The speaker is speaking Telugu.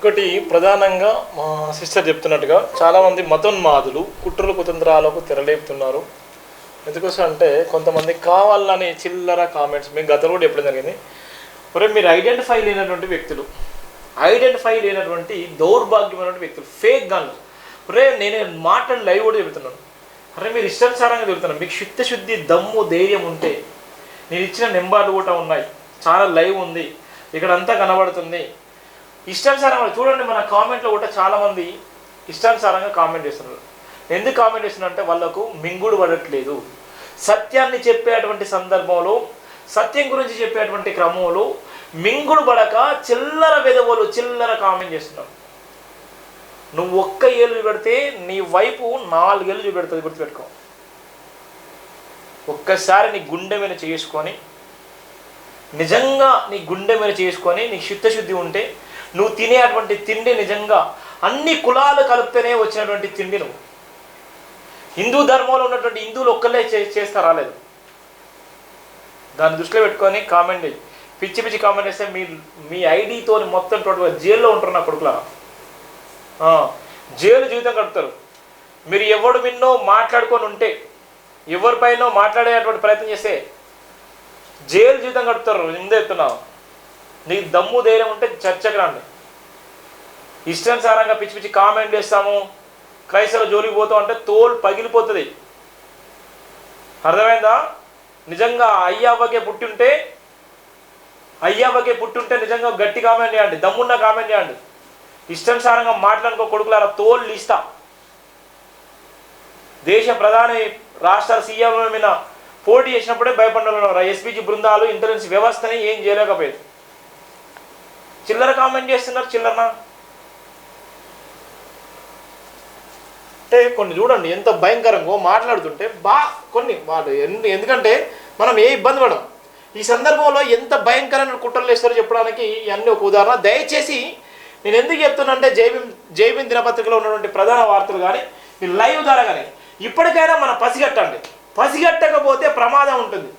ఇంకోటి ప్రధానంగా మా సిస్టర్ చెప్తున్నట్టుగా చాలామంది మతోన్మాదులు కుట్రలు కుతంత్రాలకు తెరలేపుతున్నారు. ఎందుకోసం అంటే కొంతమంది కావాలని చిల్లర కామెంట్స్ మేము గతంలో కూడా చెప్పడం జరిగింది. మరి మీరు ఐడెంటిఫై లేనటువంటి దౌర్భాగ్యమైనటువంటి వ్యక్తులు, ఫేక్ గన్లు. రే నేను మాట్లాడి లైవ్ కూడా చెబుతున్నాను. అరే మీరు ఇష్టానుసారంగా చెబుతున్నాను. మీకు శుద్ధి దమ్ము ధైర్యం ఉంటే నేను ఇచ్చిన నెంబర్లు కూడా ఉన్నాయి, చాలా లైవ్ ఉంది, ఇక్కడ అంతా కనబడుతుంది. ఇష్టానుసారంగా చూడండి, మన కామెంట్లో కూడా చాలామంది ఇష్టానుసారంగా కామెంట్ చేస్తున్నారు. ఎందుకు కామెంట్ చేస్తున్నారు అంటే వాళ్ళకు మింగుడు పడట్లేదు. సత్యాన్ని చెప్పేటువంటి సందర్భంలో, సత్యం గురించి చెప్పేటువంటి క్రమంలో మింగుడు పడక చిల్లర వెదవులు చిల్లర కామెంట్ చేస్తున్నారు. నువ్వు ఒక్క ఏళ్ళు చూపెడితే నీ వైపు 4 ఏళ్ళు చూపెడుతుంది, గుర్తుపెట్టుకో. ఒక్కసారి నీ గుండె మీద చేసుకొని, నిజంగా నీ గుండె మీద చేసుకొని నీకు చిత్తశుద్ధి ఉంటే నువ్వు తినేటువంటి తిండి నిజంగా అన్ని కులాలు కలిపితేనే వచ్చినటువంటి తిండి. నువ్వు హిందూ ధర్మంలో ఉన్నటువంటి హిందువులు ఒక్కళ్ళే చేస్తా రాలేదు. దాన్ని దృష్టిలో పెట్టుకొని కామెంట్ పిచ్చి కామెంట్ చేస్తే మీ ఐడితో మొత్తం టోటల్గా జైల్లో ఉంటారు. నా కొడుకులా జైలు జీవితం గడుపుతారు. మీరు ఎవడు మిన్నో మాట్లాడుకొని ఉంటే, ఎవరిపైనో మాట్లాడేటువంటి ప్రయత్నం చేస్తే జైలు జీవితం గడుపుతారు. ముందే చెప్తున్నావు. నీకు దమ్ము ధైర్యం ఉంటే చర్చకు రండి. ఇష్టానుసారంగా పిచ్చి కామెంట్ చేస్తాము, క్రైస్తవ జోలికి పోతాం అంటే తోలు పగిలిపోతుంది. అర్థమైందా? నిజంగా అయ్యవ్వకే పుట్టుంటే నిజంగా గట్టి కామెంట్ చేయండి, దమ్మున్న కామెంట్ చేయండి. ఇష్టానుసారంగా మాట్లాడుకో కొడుకులారా, తోలు ఇస్తా. దేశ ప్రధాని రాష్ట్రాల సీఎం మీద పోటీ చేసినప్పుడే భయపడ్డారు. ఎస్పీజీ బృందాలు ఇంటెలిజెన్స్ వ్యవస్థని ఏం చేయలేకపోయేది. చిల్లర కామెంట్ చేస్తున్నారు. చిల్లరనా అంటే కొన్ని చూడండి ఎంత భయంకరంగా మాట్లాడుతుంటే కొన్ని వాళ్ళు ఎందుకంటే మనం ఏ ఇబ్బంది పడం. ఈ సందర్భంలో ఎంత భయంకరమైన కుట్రలు వేస్తారో చెప్పడానికి ఇవన్నీ ఒక ఉదాహరణ. దయచేసి నేను ఎందుకు చెప్తున్నా అంటే జైబీన్ దినపత్రికలో ఉన్నటువంటి ప్రధాన వార్తలు కానీ ఈ లైవ్ ద్వారా కానీ ఇప్పటికైనా మనం పసిగట్టండి. పసిగట్టకపోతే ప్రమాదం ఉంటుంది.